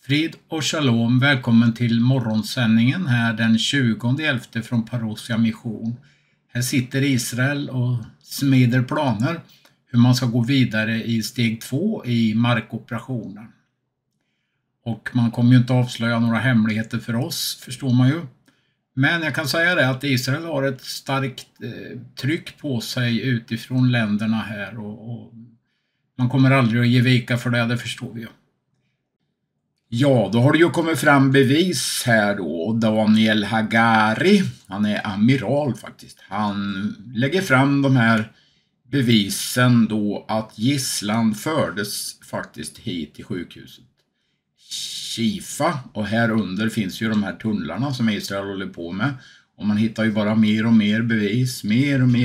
Frid och shalom, välkommen till morgonsändningen här den 20/11 från Parousia mission. Här sitter Israel och smider planer hur man ska gå vidare i steg 2 i markoperationen. Och man kommer ju inte avslöja några hemligheter för oss, förstår man ju. Men jag kan säga det att Israel har ett starkt tryck på sig utifrån länderna här och man kommer aldrig att ge vika för det förstår vi ju. Ja, då har det ju kommit fram bevis här då. Daniel Hagari, han är amiral faktiskt. Han lägger fram de här bevisen då att gisslan fördes faktiskt hit till sjukhuset Shifa. Och här under finns ju de här tunnlarna som Israel håller på med. Och man hittar ju bara mer och mer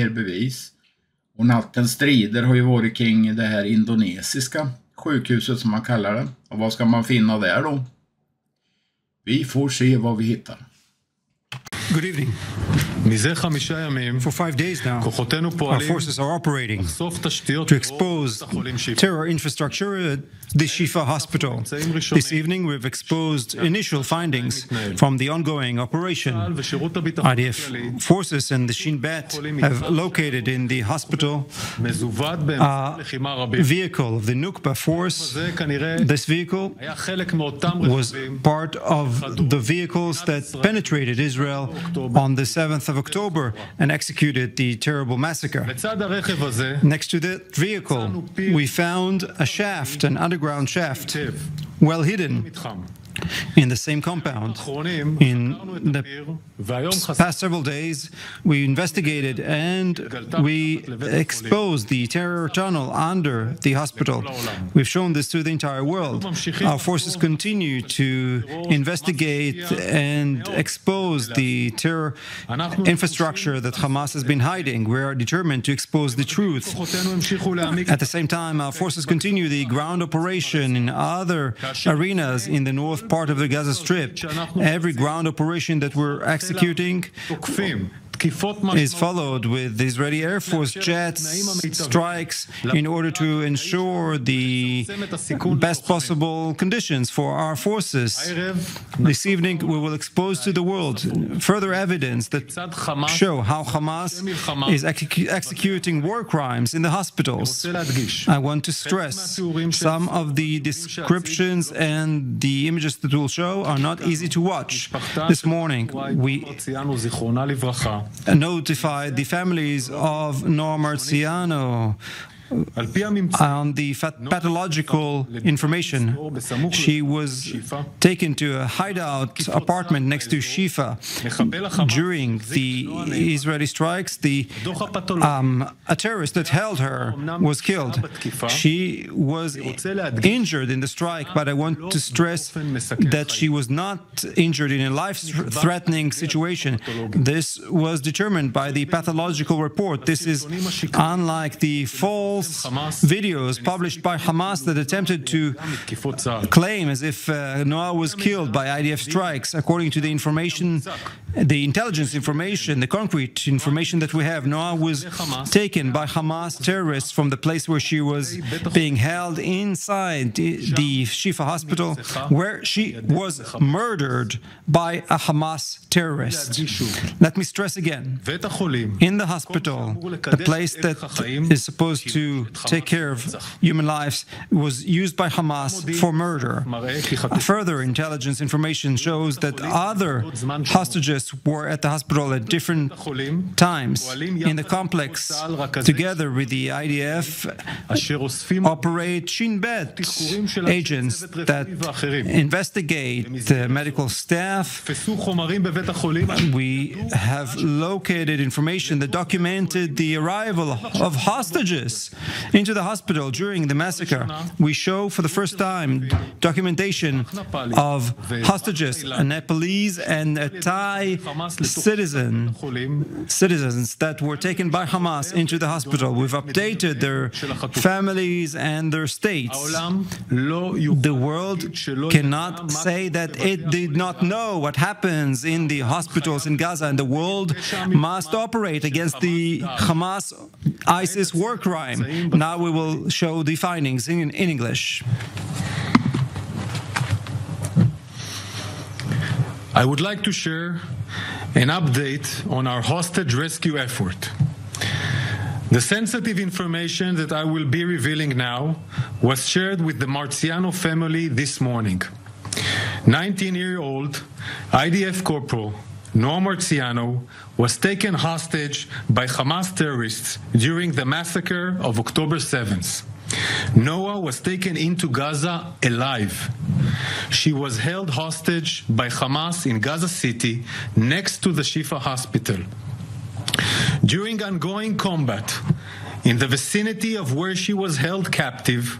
bevis. Och nattens strider har ju varit kring det här indonesiska sjukhuset som man kallar det. Och vad ska man finna där då? Vi får se vad vi hittar. Good evening. For 5 days now, our forces are operating to expose terror infrastructure at the Shifa hospital. This evening, we've exposed initial findings from the ongoing operation. IDF forces and the Shin Bet have located in the hospital a vehicle of the Nukba force. This vehicle was part of the vehicles that penetrated Israel on the 7th of October and executed the terrible massacre. Next to that vehicle, we found a shaft, an underground shaft, well hidden in the same compound. In the past several days, we investigated and we exposed the terror tunnel under the hospital. We've shown this to the entire world. Our forces continue to investigate and expose the terror infrastructure that Hamas has been hiding. We are determined to expose the truth. At the same time, our forces continue the ground operation in other arenas in the north part of the Gaza Strip. Every ground operation that we're executing is followed with Israeli Air Force jets strikes in order to ensure the best possible conditions for our forces. This evening we will expose to the world further evidence that show how Hamas is executing war crimes in the hospitals. I want to stress some of the descriptions and the images that we'll show are not easy to watch. This morning we notified the families of Noa Marciano on the pathological information. She was taken to a hideout apartment next to Shifa. During the Israeli strikes, a terrorist that held her was killed. She was injured in the strike, but I want to stress that she was not injured in a life-threatening situation. This was determined by the pathological report. This is unlike the false videos published by Hamas that attempted to claim as if Noah was killed by IDF strikes. According to the information, the intelligence information, the concrete information that we have, Noah was taken by Hamas terrorists from the place where she was being held inside the Shifa hospital, where she was murdered by a Hamas terrorist. Let me stress again, in the hospital, the place that is supposed to take care of human lives was used by Hamas for murder. Further intelligence information shows that other hostages were at the hospital at different times in the complex. Together with the IDF, operate Shin Bet agents that investigate the medical staff. We have located information that documented the arrival of hostages into the hospital during the massacre. We show for the first time documentation of hostages, a Nepalese and a Thai citizens that were taken by Hamas into the hospital. We've updated their families and their states. The world cannot say that it did not know what happens in the hospitals in Gaza, and the world must operate against the Hamas-ISIS war crime. Now we will show the findings in English. I would like to share an update on our hostage rescue effort. The sensitive information that I will be revealing now was shared with the Marziano family this morning. 19-year-old IDF Corporal Noah Marziano was taken hostage by Hamas terrorists during the massacre of October 7th. Noah was taken into Gaza alive. She was held hostage by Hamas in Gaza City next to the Shifa hospital. During ongoing combat in the vicinity of where she was held captive,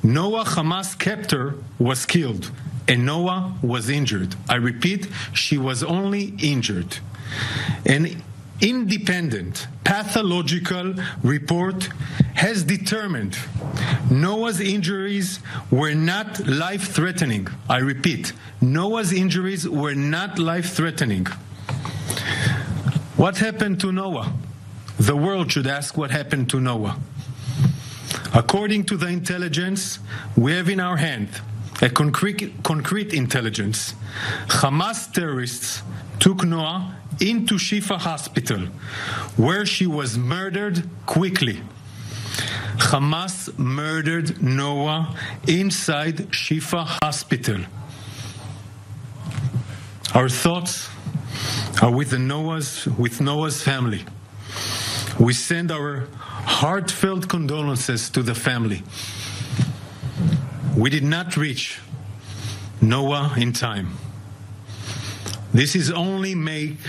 Noah, Hamas captor, was killed, and Noah was injured. I repeat, she was only injured. An independent pathological report has determined Noah's injuries were not life-threatening. I repeat, Noah's injuries were not life-threatening. What happened to Noah? The world should ask what happened to Noah. According to the intelligence we have in our hand, a concrete intelligence, Hamas terrorists took Noah into Shifa hospital, where she was murdered quickly. Hamas murdered Noah inside Shifa hospital. Our thoughts are with Noah's family. We send our heartfelt condolences to the family. We did not reach Noah in time. This is only make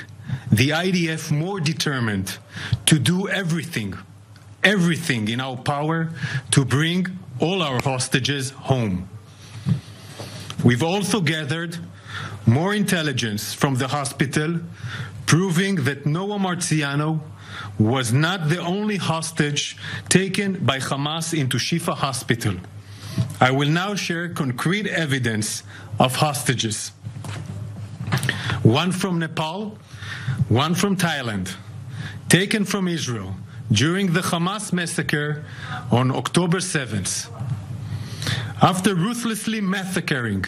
the IDF more determined to do everything in our power to bring all our hostages home. We've also gathered more intelligence from the hospital, proving that Noah Marziano was not the only hostage taken by Hamas into Shifa hospital. I will now share concrete evidence of hostages. One from Nepal, one from Thailand, taken from Israel during the Hamas massacre on October 7th. After ruthlessly massacring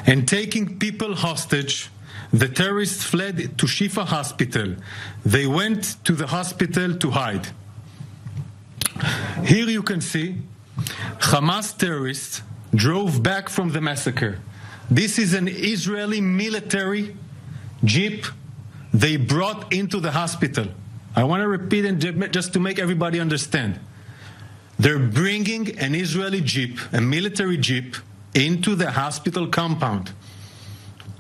and taking people hostage, the terrorists fled to Shifa hospital. They went to the hospital to hide. Here you can see Hamas terrorists drove back from the massacre. This is an Israeli military jeep they brought into the hospital. I want to repeat it just to make everybody understand. They're bringing an Israeli jeep, a military jeep, into the hospital compound,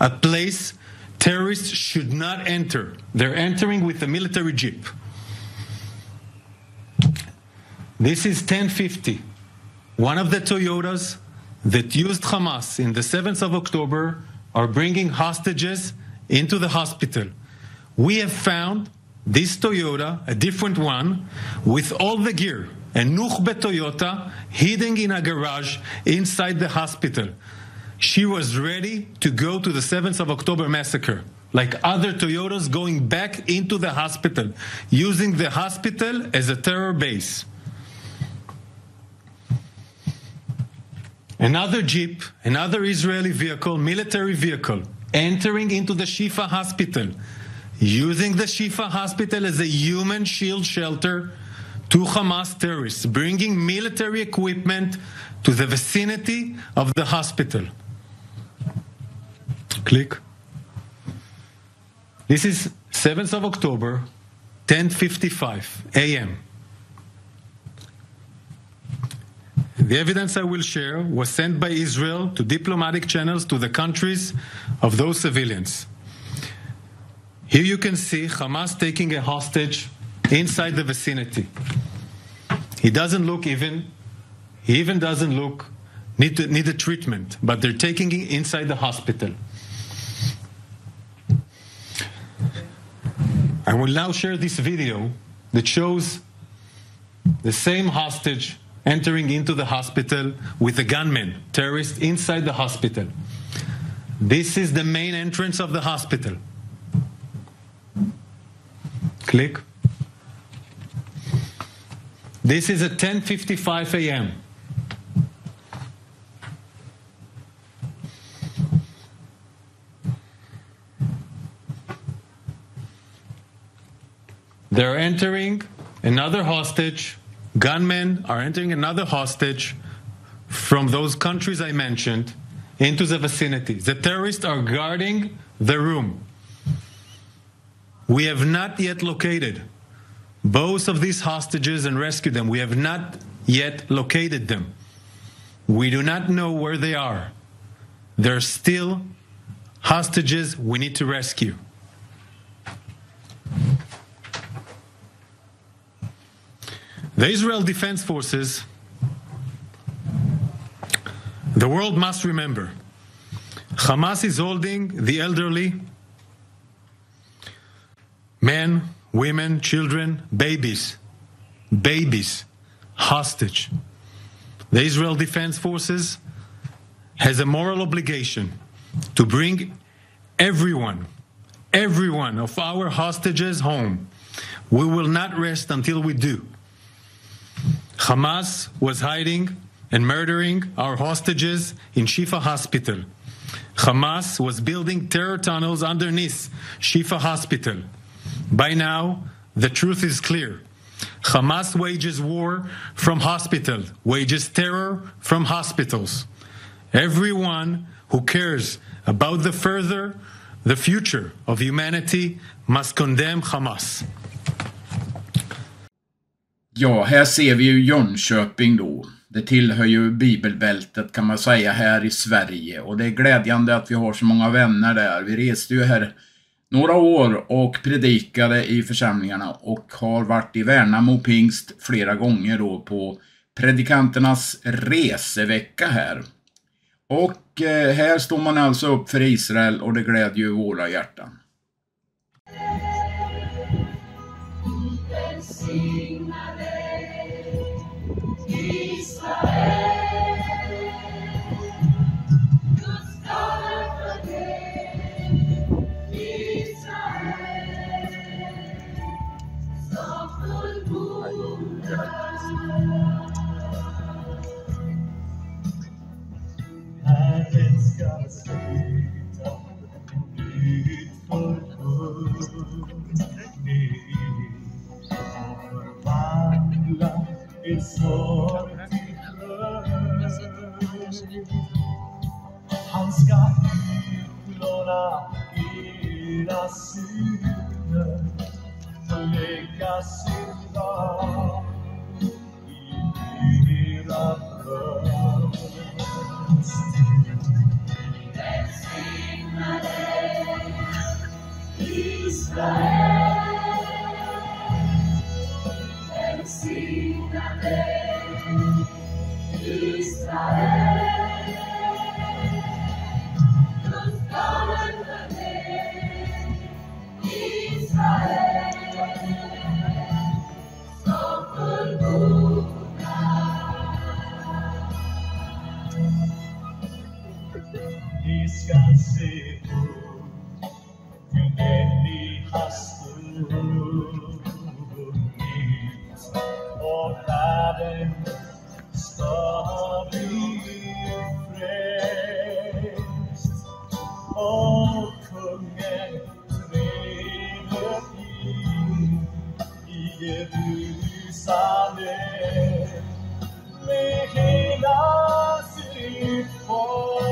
a place terrorists should not enter. They're entering with a military jeep. This is 1050, one of the Toyotas that used Hamas in the 7th of October are bringing hostages into the hospital. We have found this Toyota, a different one, with all the gear, a Nukhbe Toyota hidden in a garage inside the hospital. She was ready to go to the 7th of October massacre, like other Toyotas going back into the hospital, using the hospital as a terror base. Another jeep, another Israeli vehicle, military vehicle, entering into the Shifa hospital, using the Shifa hospital as a human shield shelter to Hamas terrorists, bringing military equipment to the vicinity of the hospital. Click. This is 7th of October, 10:55 a.m. The evidence I will share was sent by Israel to diplomatic channels to the countries of those civilians. Here you can see Hamas taking a hostage inside the vicinity. He even doesn't look need a treatment, but they're taking it inside the hospital. I will now share this video that shows the same hostage entering into the hospital with a gunman, terrorist, inside the hospital. This is the main entrance of the hospital. Click. This is at 10:55 a.m. they're entering another hostage. Gunmen are entering another hostage from those countries I mentioned into the vicinity. The terrorists are guarding the room. We have not yet located both of these hostages and rescued them. We have not yet located them. We do not know where they are. They're still hostages we need to rescue. The Israel Defense Forces, the world must remember, Hamas is holding the elderly, men, women, children, babies, hostage. The Israel Defense Forces has a moral obligation to bring every one of our hostages home. We will not rest until we do. Hamas was hiding and murdering our hostages in Shifa Hospital. Hamas was building terror tunnels underneath Shifa Hospital. By now, the truth is clear. Hamas wages war from hospitals, wages terror from hospitals. Everyone who cares about the future of humanity must condemn Hamas. Ja, här ser vi ju Jönköping då. Det tillhör ju bibelbältet kan man säga här i Sverige. Och det är glädjande att vi har så många vänner där. Vi reste ju här några år och predikade i församlingarna. Och har varit i Värnamo Pingst flera gånger då på predikanternas resevecka här. Och här står man alltså upp för Israel och det glädjer ju våra hjärtan. Han ska utplåna era synder, förlägga sin lag i era bröst. Välsigna dig, Israel. Välsigna dig, Israel. Ni ska se upp till det ni har sprungit och världen ska bli frälst och kungen träder in i Jerusalem med hela sitt folk.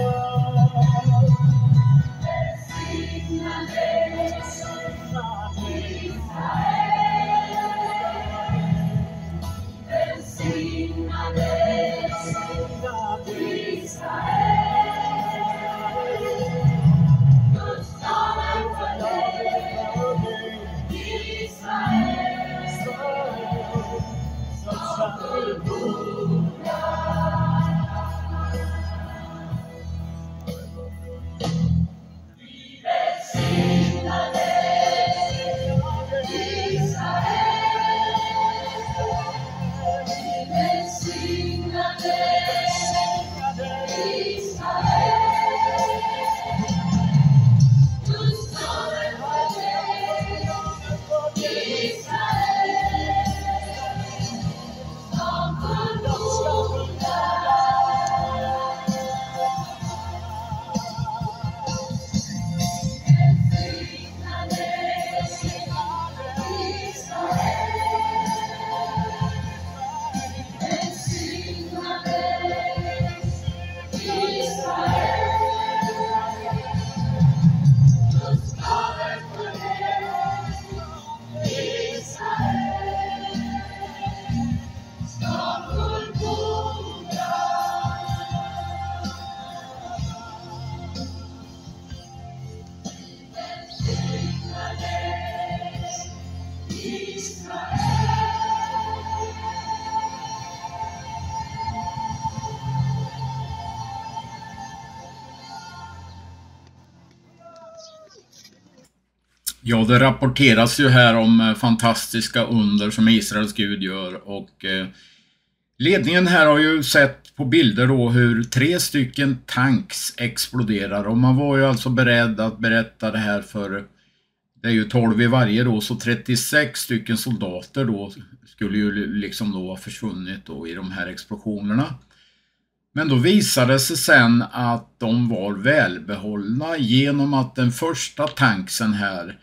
Ja, det rapporteras ju här om fantastiska under som Israels Gud gör, och ledningen här har ju sett på bilder då hur 3 stycken tanks exploderar, och man var ju alltså beredd att berätta det här för, det är ju 12 i varje då, så 36 stycken soldater då skulle ju liksom då ha försvunnit då i de här explosionerna. Men då visade det sig sen att de var välbehållna genom att den första tanksen här,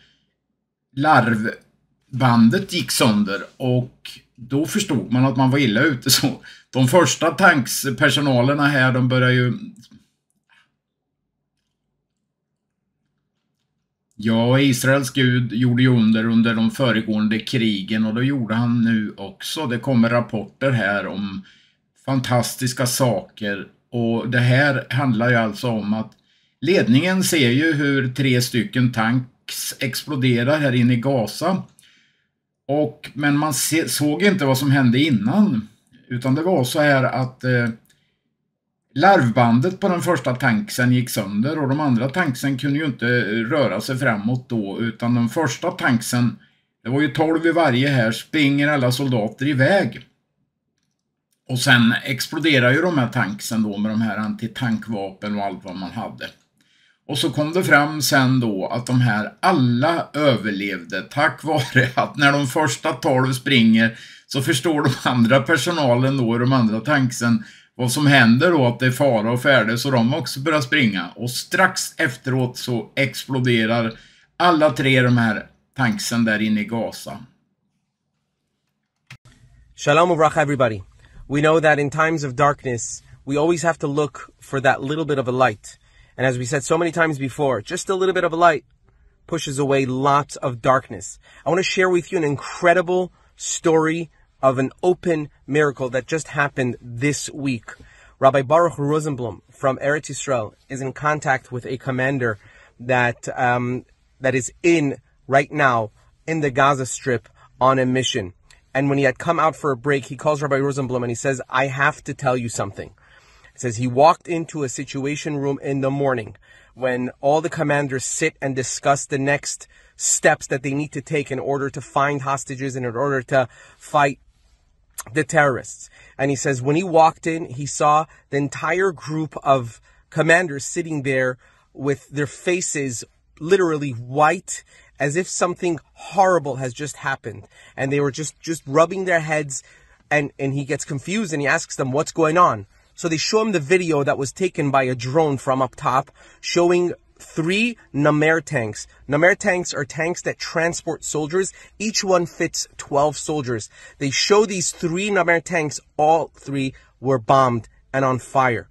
larvbandet gick sönder, och då förstod man att man var illa ute. Så de första tankspersonalerna här, de började ju... Ja, Israels Gud gjorde ju under de föregående krigen, och då gjorde han nu också. Det kommer rapporter här om fantastiska saker, och det här handlar ju alltså om att ledningen ser ju hur 3 stycken tanks exploderar här inne i Gaza, men man såg inte vad som hände innan, utan det var så här att larvbandet på den första tanksen gick sönder, och de andra tanksen kunde ju inte röra sig framåt då, utan den första tanksen, det var ju 12 i varje här, springer alla soldater iväg. Och sen exploderar ju de här tanksen då med de här antitankvapen och allt vad man hade. Och så kom det fram sen då att de här alla överlevde tack vare att när de första 12 springer så förstår de andra personalen då i de andra tanksen vad som händer då, att det är fara och färde, så de också börjar springa. Och strax efteråt så exploderar alla 3 de här tanksen där inne i Gaza. Shalom Uvracha everybody. We know that in times of darkness, we always have to look for that little bit of a light. And as we said so many times before, just a little bit of a light pushes away lots of darkness. I want to share with you an incredible story of an open miracle that just happened this week. Rabbi Baruch Rosenblum from Eretz Yisrael is in contact with a commander that is in right now in the Gaza Strip on a mission. And when he had come out for a break, he calls Rabbi Rosenblum and he says, I have to tell you something. He says he walked into a situation room in the morning when all the commanders sit and discuss the next steps that they need to take in order to find hostages and in order to fight the terrorists. And he says when he walked in, he saw the entire group of commanders sitting there with their faces literally white, as if something horrible has just happened. And they were just rubbing their heads, and he gets confused and he asks them, what's going on? So they show him the video that was taken by a drone from up top, showing 3 Namer tanks. Namer tanks are tanks that transport soldiers. Each one fits 12 soldiers. They show these 3 Namer tanks, all 3 were bombed and on fire.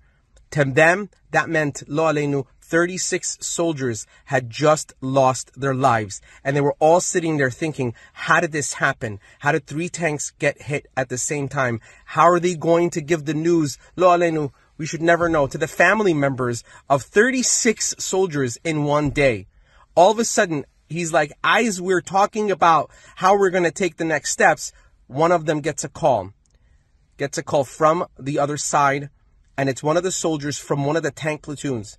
To them, that meant, lo aleinu, 36 soldiers had just lost their lives. And they were all sitting there thinking, how did this happen? How did 3 tanks get hit at the same time? How are they going to give the news? Lo aleinu, we should never know. To the family members of 36 soldiers in one day. All of a sudden, he's like, as we're talking about how we're going to take the next steps, one of them gets a call. Gets a call from the other side. And it's one of the soldiers from one of the tank platoons.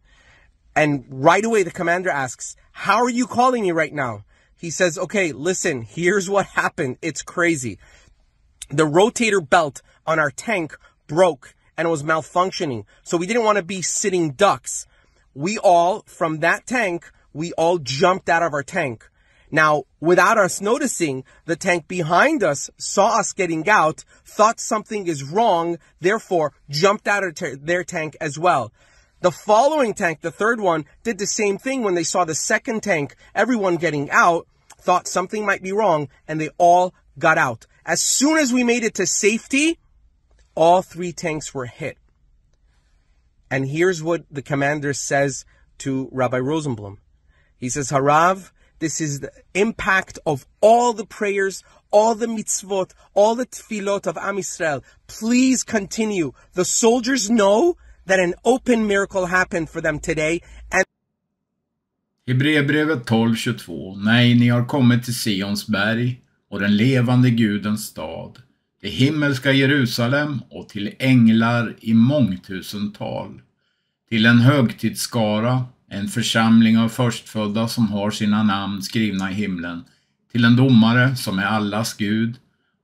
And right away, the commander asks, how are you calling me right now? He says, okay, listen, here's what happened. It's crazy. The rotator belt on our tank broke and it was malfunctioning. So we didn't want to be sitting ducks. We all, from that tank, we all jumped out of our tank. Now, without us noticing, the tank behind us saw us getting out, thought something is wrong, therefore jumped out of their tank as well. The following tank, the third one, did the same thing when they saw the second tank, everyone getting out, thought something might be wrong, and they all got out. As soon as we made it to safety, all 3 tanks were hit. And here's what the commander says to Rabbi Rosenblum. He says, Harav, this is the impact of all the prayers, all the mitzvot, all the tefillot of Am Yisrael. Please continue. The soldiers know that an open miracle happened for them today. And Hebreerbrevet 12:22. Nej, ni har kommit till Sions berg och den levande Gudens stad, det himmelska Jerusalem och till änglar i mångtusental, till en högtidsskara, en församling av förstfödda som har sina namn skrivna i himlen, till en domare som är allas Gud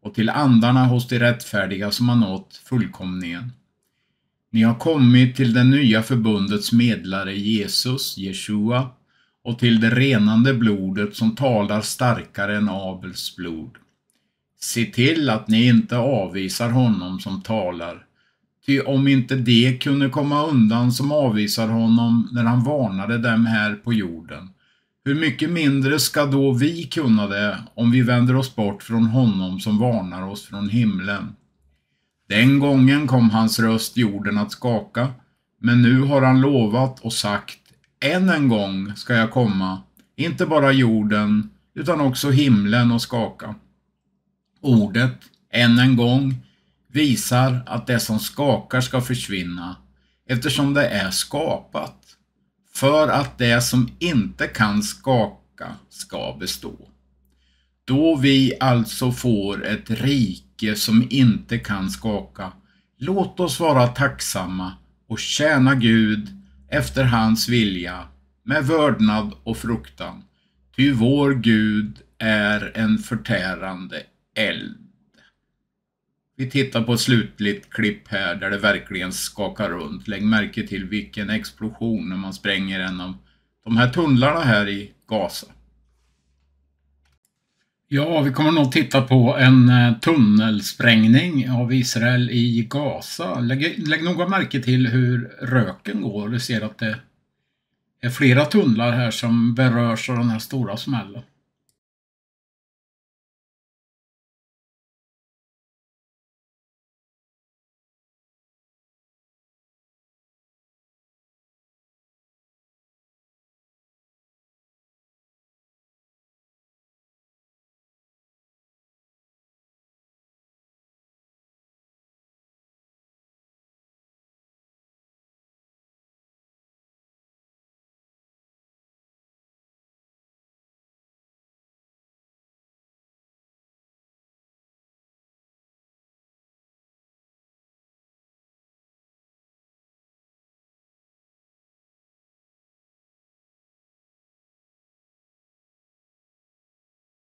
och till andarna hos de rättfärdiga som har nått fullkomningen. Ni har kommit till det nya förbundets medlare Jesus, Jeshua, och till det renande blodet som talar starkare än Abels blod. Se till att ni inte avvisar honom som talar, ty om inte det kunde komma undan som avvisar honom när han varnade dem här på jorden, hur mycket mindre ska då vi kunna det om vi vänder oss bort från honom som varnar oss från himlen? Den gången kom hans röst jorden att skaka, men nu har han lovat och sagt, än en gång ska jag komma, inte bara jorden utan också himlen och skaka. Ordet, än en gång, visar att det som skakar ska försvinna, eftersom det är skapat, för att det som inte kan skaka ska bestå. Då vi alltså får ett rike som inte kan skaka, låt oss vara tacksamma och tjäna Gud efter hans vilja med vördnad och fruktan, ty vår Gud är en förtärande eld. Vi tittar på ett slutligt klipp här där det verkligen skakar runt. Lägg märke till vilken explosion när man spränger en av de här tunnlarna här i Gaza. Ja, vi kommer nog titta på en tunnelsprängning av Israel i Gaza. Lägg noga märke till hur röken går. Du ser att det är flera tunnlar här som berörs av den här stora smällen.